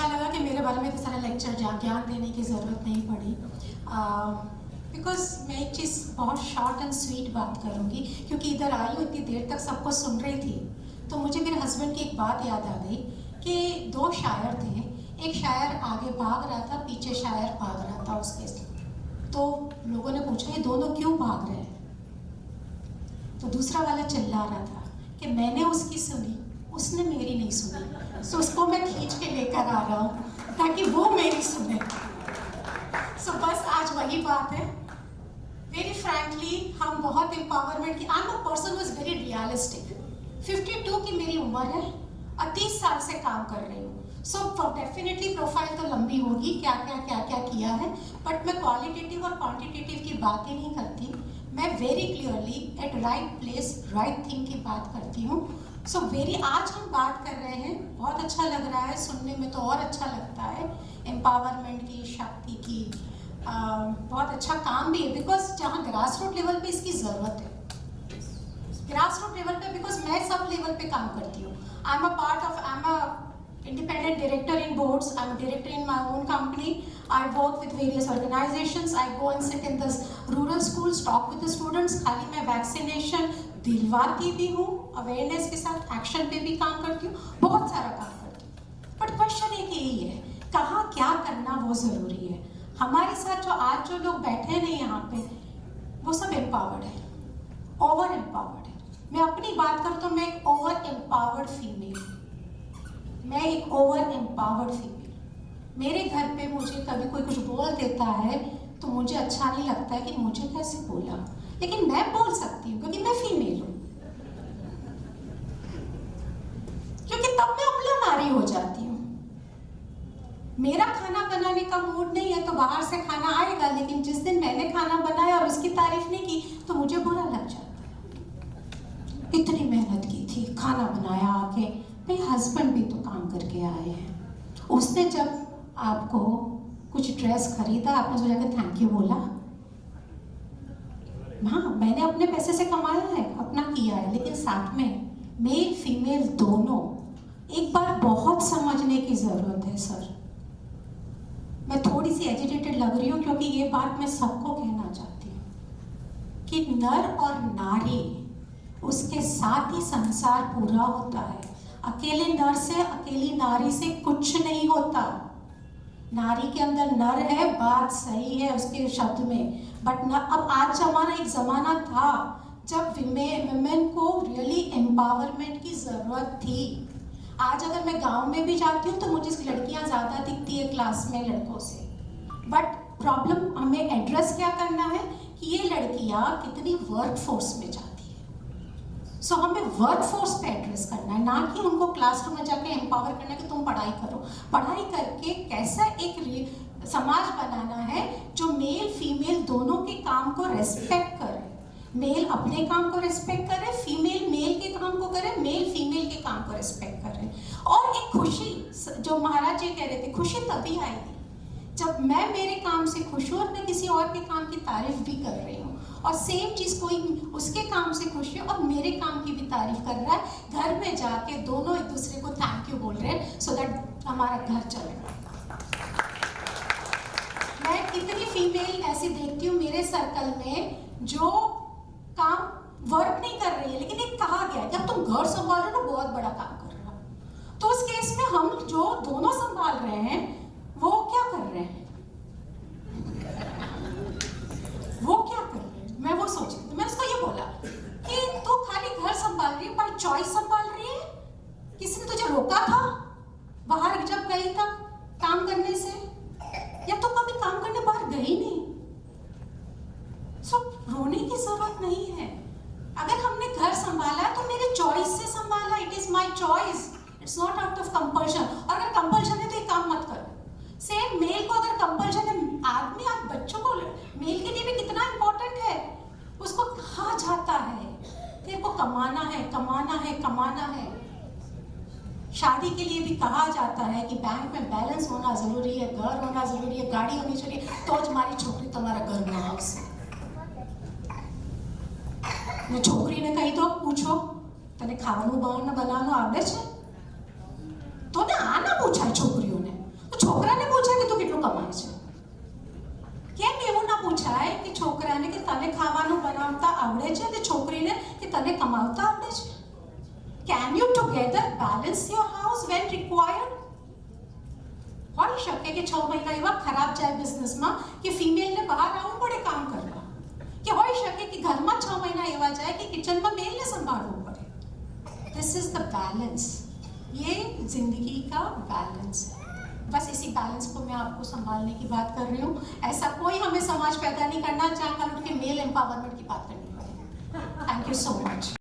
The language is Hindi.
अच्छा लगा कि मेरे बारे में इतने सारे लेक्चर ज्ञान देने की ज़रूरत नहीं पड़ी, बिकॉज मैं एक चीज़ बहुत शॉर्ट एंड स्वीट बात करूँगी, क्योंकि इधर आई हूँ इतनी देर तक सबको सुन रही थी तो मुझे मेरे हस्बैंड की एक बात याद आ गई कि दो शायर थे, एक शायर आगे भाग रहा था, पीछे शायर भाग रहा था उसके, तो लोगों ने पूछा ये दोनों क्यों भाग रहे हैं, तो दूसरा वाला चिल्ला रहा था कि मैंने उसकी सुनी, उसने मेरी नहीं सुनी, सो उसको मैं खींच के लेकर आ रहा हूँ ताकि वो मेरी सुने। सो बस आज वही बात है। वेरी फ्रैंकली हम बहुत एम्पावरमेंट की, I am a person who is very realistic. 52 की मेरी उम्र है और 30 साल से काम कर रही हूँ, सो डेफिनेटली प्रोफाइल तो लंबी होगी, क्या क्या किया है, बट मैं क्वालिटेटिव और क्वांटिटेटिव की बात ही नहीं करती, मैं very clearly at right place right thing की बात करती हूँ। सो आज हम बात कर रहे हैं, बहुत अच्छा लग रहा है, सुनने में तो और अच्छा लगता है, एम्पावरमेंट की, शक्ति की, बहुत अच्छा काम भी है, बिकॉज जहाँ ग्रास रूट लेवल पे इसकी ज़रूरत है, ग्रास रूट लेवल पे, बिकॉज मैं सब लेवल पे काम करती हूँ। I am a independent director in boards, I'm a director in my own company, I work with various organizations, I go and sit in the rural schools, talk with the students, खाली मैं वैक्सीनेशन दिलवाती भी हूँ, अवेयरनेस के साथ एक्शन पे भी काम करती हूँ, बहुत सारा काम करती हूँ, बट क्वेश्चन एक यही है, कहाँ क्या करना वो ज़रूरी है। हमारे साथ जो आज जो लोग बैठे हैं यहाँ पे, वो सब एम्पावर्ड है, ओवर एम्पावर्ड है। मैं अपनी बात करूँ तो मैं एक ओवर एम्पावर्ड फीमेल, मैं एक ओवर एम्पावर्ड फीमेल। मेरे घर पे मुझे कभी कोई कुछ बोल देता है तो मुझे अच्छा नहीं लगता है कि मुझे कैसे बोला, लेकिन मैं बोल सकती हूँ क्योंकि मैं फीमेल हूँ, क्योंकि तब मैं अबला नारी हो जाती हूँ। मेरा खाना बनाने का मूड नहीं है तो बाहर से खाना आएगा, लेकिन जिस दिन मैंने खाना बनाया और उसकी तारीफ नहीं की तो मुझे बुरा लग जाता है। इतनी मेहनत की थी, खाना बनाया आके, मेरे हस्बैंड भी तो काम करके आए हैं, उसने जब आपको कुछ ड्रेस खरीदा आपने सोचा कि थैंक यू बोला, हाँ मैंने अपने पैसे से कमाया है, अपना किया है, लेकिन साथ में मेल फीमेल दोनों एक बार बहुत समझने की जरूरत है। सर मैं थोड़ी सी एजिटेटेड लग रही हूँ क्योंकि ये बात मैं सबको कहना चाहती हूँ कि नर और नारी, उसके साथ ही संसार पूरा होता है। अकेले नर से, अकेली नारी से कुछ नहीं होता। नारी के अंदर नर है, बात सही है उसके शब्द में, बट न, अब आज एक जमाना था जब विमेन को रियली एम्पावरमेंट की जरूरत थी। आज अगर मैं गांव में भी जाती हूँ तो मुझे लड़कियां ज्यादा दिखती है क्लास में लड़कों से, बट प्रॉब्लम हमें एड्रेस क्या करना है कि ये लड़कियां कितनी वर्क फोर्स में जाती है। सो हमें वर्क फोर्स पे एड्रेस करना है, ना कि उनको क्लासरूम में जाके एम्पावर करना है कि तुम पढ़ाई करो। पढ़ाई करके कैसा एक समाज बनाना है जो मेल फीमेल दोनों के काम को रेस्पेक्ट करे, मेल अपने काम को रेस्पेक्ट करे, फीमेल मेल के काम को करे, मेल फीमेल के काम को रेस्पेक्ट करे। और एक खुशी, जो महाराज जी कह रहे थे, खुशी तभी आएगी जब मैं मेरे काम से खुश हूँ और मैं किसी और के काम की तारीफ भी कर रही हूँ, और सेम चीज़ कोई उसके काम से खुश है और मेरे काम की भी तारीफ कर रहा है, घर में जाके दोनों एक दूसरे को थैंक यू बोल रहे हैं, सो दैट हमारा घर चल रहा है। मैं कितनी फीमेल ऐसी देखती हूँ मेरे सर्कल में जो काम वर्क नहीं कर रही है, लेकिन एक कहा गया है कि अब तुम घर संभाल रहे हो ना, बहुत बड़ा काम कर रहे हो। तो उस केस में हम जो दोनों संभाल रहे हैं वो क्या कर रहे हैं, वो क्या कर रहे हैं, मैं वो सोची। तो मैं उसको ये बोला कि तू खाली घर संभाल रही है, पर चॉइस संभाल रही है, किसी ने तुझे रोका था बाहर जब गई था काम करने से, या तो कभी काम करने बाहर गई नहीं। सो रोने की जरूरत नहीं है। अगर हमने घर संभाला तो मेरे चॉइस से संभाला, it is my choice, it's not out of compulsion. और अगर कंपल्शन है तो ये काम मत करो। सेम मेल को अगर कंपल्शन है, आदमी आज बच्चों को, मेल के लिए भी कितना इंपॉर्टेंट है, उसको कहा जाता है तेरे को कमाना है, कमाना है, कमाना है। शादी के लिए भी कहा जाता है कि बैंक में बैलेंस होना जरूरी है, घर होना जरूरी है, गाड़ी होनी चाहिए, तो तुम्हारी छोकरी तुम्हारा घर में हाउस है। ने छोकरी ने कही तो पूछो तने खाવાનું બનાવવાનું આવડે છે? તો ને આ ના પૂછાય છોકરીઓને, બનાવતા આવડે છે? Can you together balance your house when required? હોઈ શકે કે 6 મહિના એવા ખરાબ જાય બિઝનેસમાં કે ફિમેલને બહાર આવવું પડે કામ કરવા, કે હોઈ શકે કે ઘરમાં 6 મહિના એવા જાય कि किचन में मेल ने संभालना पड़े। दिस इज द बैलेंस, ये जिंदगी का बैलेंस है। बस इसी बैलेंस को मैं आपको संभालने की बात कर रही हूँ। ऐसा कोई हमें समाज पैदा नहीं करना जहाँ कल उठ के मेल एम्पावरमेंट की बात करनी पड़े। Thank you so much.